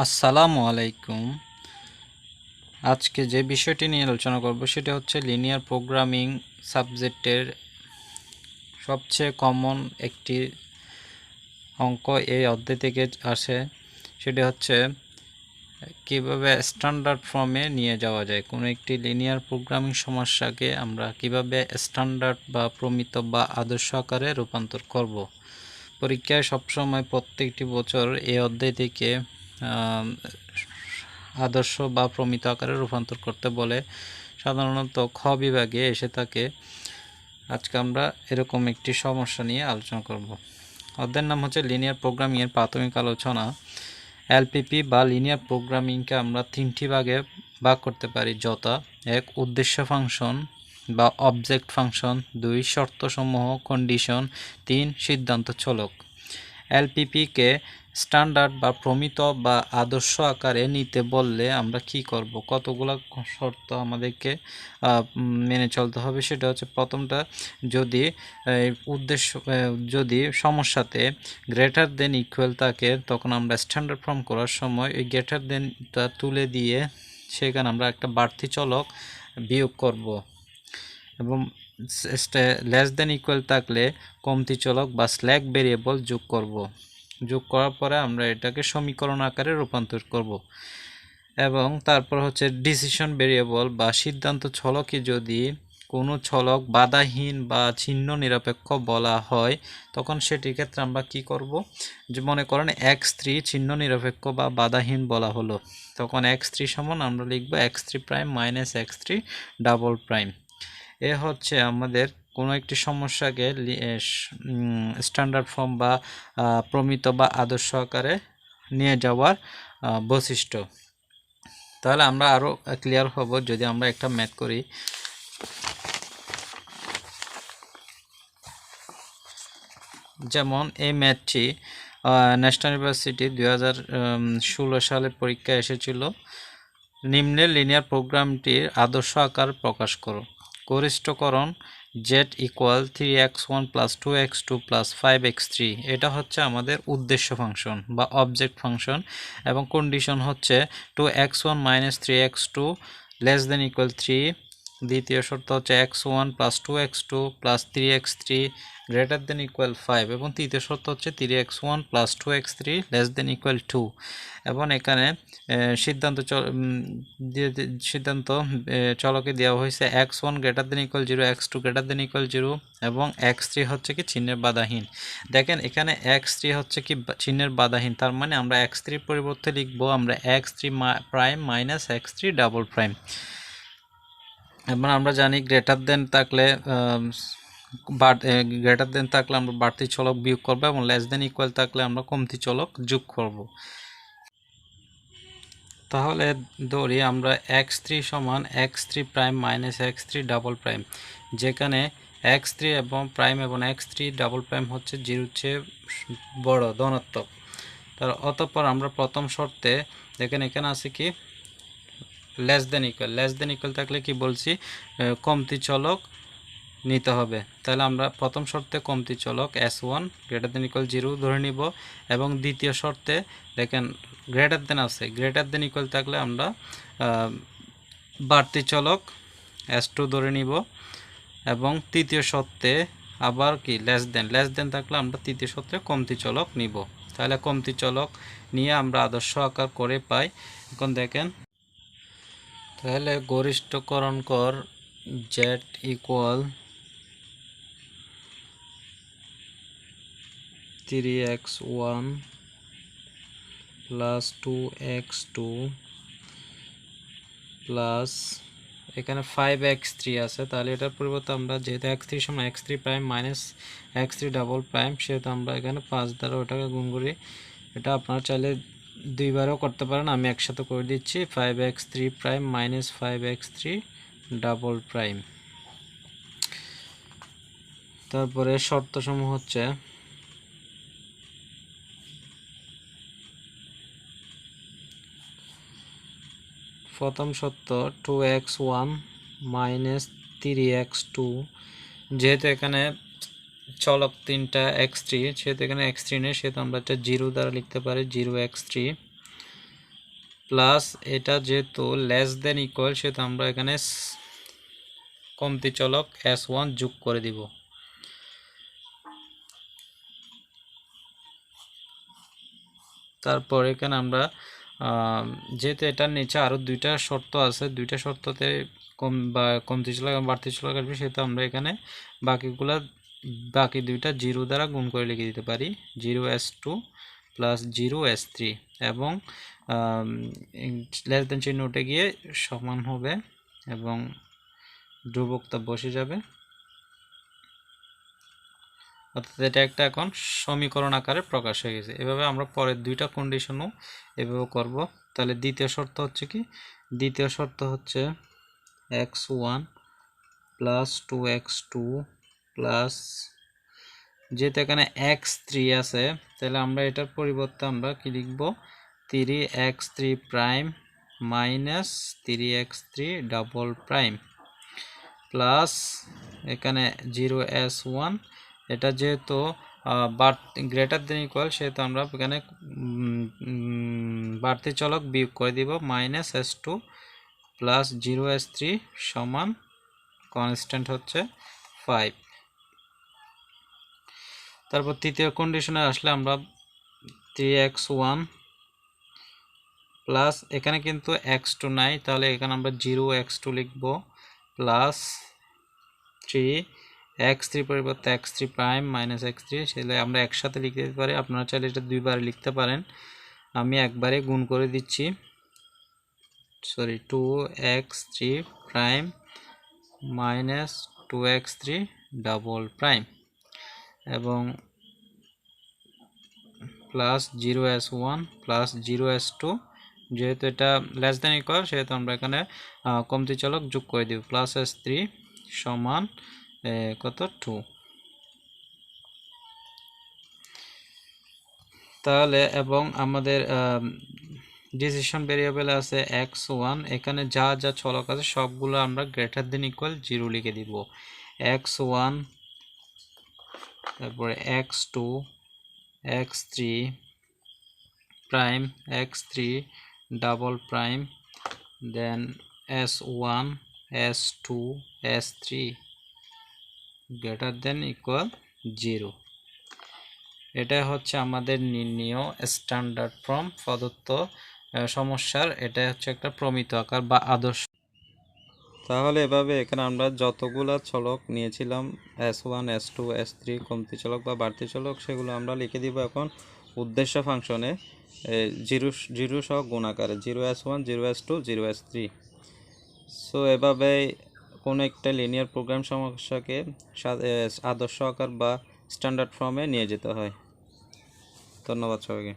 আসসালামু আলাইকুম। আজকে যে বিষয়টি নিয়ে আলোচনা করব সেটা হচ্ছে লিনিয়ার প্রোগ্রামিং সাবজেক্টের সবচেয়ে কমন একটি অঙ্ক এই অধ্যায় থেকে আসে। সেটা হচ্ছে কিভাবে স্ট্যান্ডার্ড ফর্মে নিয়ে যাওয়া যায় কোনো একটি লিনিয়ার প্রোগ্রামিং সমস্যাকে আমরা কিভাবে স্ট্যান্ডার্ড বা প্রমিত বা আদর্শ আকারে রূপান্তর করব। পরীক্ষায় সবসময় প্রত্যেকটি বছর এই অধ্যায় থেকে আদর্শ বা প্রমিত আকারে রূপান্তর করতে বলে, সাধারণত খ বিভাগে এসে থাকে। আজকে আমরা এরকম একটি সমস্যা নিয়ে আলোচনা করব। অধ্যায়ের নাম হচ্ছে লিনিয়ার প্রোগ্রামিংয়ের প্রাথমিক আলোচনা। এলপিপি বা লিনিয়ার প্রোগ্রামিংকে আমরা তিনটি ভাগে ভাগ করতে পারি, যথা 1 উদ্দেশ্য ফাংশন বা অবজেক্ট ফাংশন, 2 শর্তসমূহ কন্ডিশন, 3 সিদ্ধান্ত চলক। এলপিপিকে স্ট্যান্ডার্ড বা প্রমিত বা আদর্শ আকারে নিতে বললে আমরা কি করব, কতগুলো শর্ত আমাদেরকে মেনে চলতে হবে। সেটা হচ্ছে প্রথমটা, যদি যদি সমস্যাতে গ্রেটার দেন ইকুয়াল থাকে তখন আমরা স্ট্যান্ডার্ড ফর্ম করার সময় ওই গ্রেটার দেনটা তুলে দিয়ে সেখানে আমরা একটা বাড়তি চলক বিয়োগ করব, এবং লেস দেন ইকুয়াল থাকলে কমতি চলক বা স্ল্যাক ভেরিয়েবল যোগ করব। যোগ করার পরে আমরা এটাকে সমীকরণ আকারে রূপান্তর করব। এবং তারপর হচ্ছে ডিসিশন ভেরিয়েবল বা সিদ্ধান্ত চলকে যদি কোনো চলক বাধাহীন বা চিহ্ন নিরপেক্ষ বলা হয় তখন সেটির ক্ষেত্রে আমরা কি করব, যে মনে করেন x3 চিহ্ন নিরপেক্ষ বা বাধাহীন বলা হলো, তখন x3 সমান আমরা লিখব x3 prime minus x3 double prime. এ হচ্ছে আমাদের কোনো একটি সমস্যাকে স্ট্যান্ডার্ড ফর্ম বা প্রমিত বা আদর্শ আকারে নিয়ে যাওয়ার বৈশিষ্ট্য। তাহলে আমরা আরও ক্লিয়ার হব যদি আমরা একটা ম্যাথ করি। যেমন এই ম্যাথটি ন্যাশনাল ইউনিভার্সিটি 2016 সালে পরীক্ষায় এসেছিল। নিম্নের লিনিয়ার প্রোগ্রামটির আদর্শ আকার প্রকাশ করো। গরিষ্ঠকরণ z equal 3x1 plus 2x2 plus 5x3, এটা হচ্ছে আমাদের উদ্দেশ্য ফাংশন বা অবজেক্ট ফাংশন, এবং কন্ডিশন হচ্ছে 2x1 minus 3x2 less than equal 3। দ্বিতীয় শর্ত হচ্ছে x1 plus 2x2 plus 3x3 greater than equal 5, এবং তৃতীয় শর্ত হচ্ছে 3x1 plus 2x3 less than equal 2। এবং এখানে সিদ্ধান্ত চলকে দেওয়া হয়েছে x1 greater than equal 0, x2 greater than equal 0, এবং x3 হচ্ছে কি চিহ্নের বাধাহীন। দেখেন এখানে x3 হচ্ছে কি চিহ্নের বাধাহীন, তার মানে আমরা x3 পরিবর্তে লিখব আমরা x3 prime minus x3 double prime. এবং আমরা জানি গ্রেটার দেন থাকলে আমরা বাড়তি চলক বিয়োগ করব, এবং লেস দেন ইকুয়াল থাকলে আমরা কমতি চলক যোগ করব। তাহলে ধরি আমরা x3 সমান x3 prime minus x3 double prime, যেখানে x3 এবং প্রাইম এবং x3 ডাবল প্রাইম হচ্ছে 0 চেয়ে বড় ধনাত্মক। তার অতঃপর আমরা প্রথম শর্তে দেখেন এখানে আছে কি লেস দেন ইকুয়াল থাকলে কি বলছি কমতি চলক নিতে হবে। তাহলে আমরা প্রথম শর্তে কমতি চলক s1 গ্রেটার দেন ইকুয়াল 0 ধরে নিব, এবং দ্বিতীয় শর্তে দেখেন গ্রেটার দেন আছে, গ্রেটার দেন ইকুয়াল থাকলে আমরা বাড়তি চলক s2 ধরে নিব, এবং তৃতীয় শর্তে আবার কি লেস দেন থাকলে আমরা তৃতীয় শর্তে কমতি চলক নিব। তাহলে কমতি চলক নিয়ে আমরা আদর্শ আকার করে পাই। এখন দেখেন তাহলে গরিষ্ঠকরণ কর z equal 3x1 plus 2x2 plus এখানে 5x3 আছে, তাহলে এটার পরিবর্তে আমরা যেহেতু x3 সমান x3 prime minus x3 double prime, সেহেতু আমরা এখানে 5 দ্বারা ওটাকে গুণ করি। এটা আপনারা চাইলে দুইবারও করতে পারেন, আমি একসাথে করে দিচ্ছি 5x3 prime minus 5x3 double prime. তারপরে শর্তসমূহ হচ্ছে প্রথম শর্ত 2x1 মাইনাস 3x2, যেহেতু এখানে চলক তিনটা x3 সেহেতু এখানে x3 নেই, সেহেতু আমরা এটা 0 দ্বারা লিখতে পারি 0x3। প্লাস এটা যেহেতু লেস দেন ইকুয়াল সেহেতু আমরা এখানে কমতি চলক S1 যোগ করে দিব। তারপর এখানে আমরা যেহেতু এটার নিচে আরও দুইটা শর্ত আছে, দুইটা শর্ততে কমতি চলক এবং বাড়তি চলক আসবে, সেহেতু আমরা এখানে বাকি দুইটা 0 দ্বারা গুণ করে লিখে দিতে পারি। 0s2 প্লাস 0s3 এবং লেস দেন চিহ্ন উঠে গিয়ে সমান হবে এবং ধ্রুবকটা বসে যাবে। অর্থাৎ এটা একটা এখন সমীকরণ আকারে প্রকাশ হয়ে গেছে। এভাবে আমরা পরের দুইটা কন্ডিশনও এভাবে করব। তাহলে দ্বিতীয় শর্ত হচ্ছে কি? দ্বিতীয় শর্ত হচ্ছে x1 প্লাস 2x2 প্লাস, যেহেতু এখানে x3 আছে তাহলে আমরা এটার পরিবর্তে আমরা কি লিখব? 3x3 prime minus 3x3 double prime plus এখানে 0s1, এটা যেহেতু গ্রেটার দেন ইকুয়াল সেহেতু আমরা এখানে বাড়তি চলক বিয়োগ করে দিব, মাইনাস s2 প্লাস 0s3 সমান কনস্ট্যান্ট হচ্ছে 5। তারপর তৃতীয় কন্ডিশনে আসলে আমরা 3x1 প্লাস, এখানে কিন্তু x2 নাই তাহলে এখানে আমরা 0x2 লিখব, প্লাস 3x3 পরিবর্তে x3 প্রাইম মাইনাস x3, সেটা আমরা একসাথে লিখতে দিতে পারি। আপনারা চাইলে এটা দুইবার লিখতে পারেন, আমি একবারে গুণ করে দিচ্ছি। 2x3 prime minus 2x3 double prime এবং প্লাস 0s1 প্লাস 0s2, যেহেতু এটা লেস দেন ইকুয়াল সেহেতু আমরা এখানে কমতি চলক যোগ করে দিব, প্লাস s3 সমান কত 2। তাহলে এবং আমাদের ডিসিশন ভেরিয়েবল আছে x1, এখানে যা যা চলক আছে সবগুলো আমরা গ্রেটার দেন ইকুয়াল 0 লিখে দিব। x1, তারপরে x2, x3 prime, x3 double prime, then s1, s2, s3 greater than equal 0। এটা হচ্ছে আমাদের নির্ণীয় স্ট্যান্ডার্ড ফর্ম প্রদত্ত সমস্যার, এটা হচ্ছে একটা প্রমিত আকার বা আদর্শ। তাহলে এভাবে এখানে আমরা যতগুলা চলক নিয়েছিলাম s1, s2, s3 কমতি চলক বা বাড়তি চলক, সেগুলো আমরা লিখে দিব এখন উদ্দেশ্য ফাংশনে 0 সহ গুণ আকারে, 0s1, 0s2, 0s3। সো এভাবে কোনো একটা লিনিয়ার প্রোগ্রাম সমস্যাকে আদর্শ আকার বা স্ট্যান্ডার্ড ফর্মে নিয়ে যেতে হয়। ধন্যবাদ সবাইকে।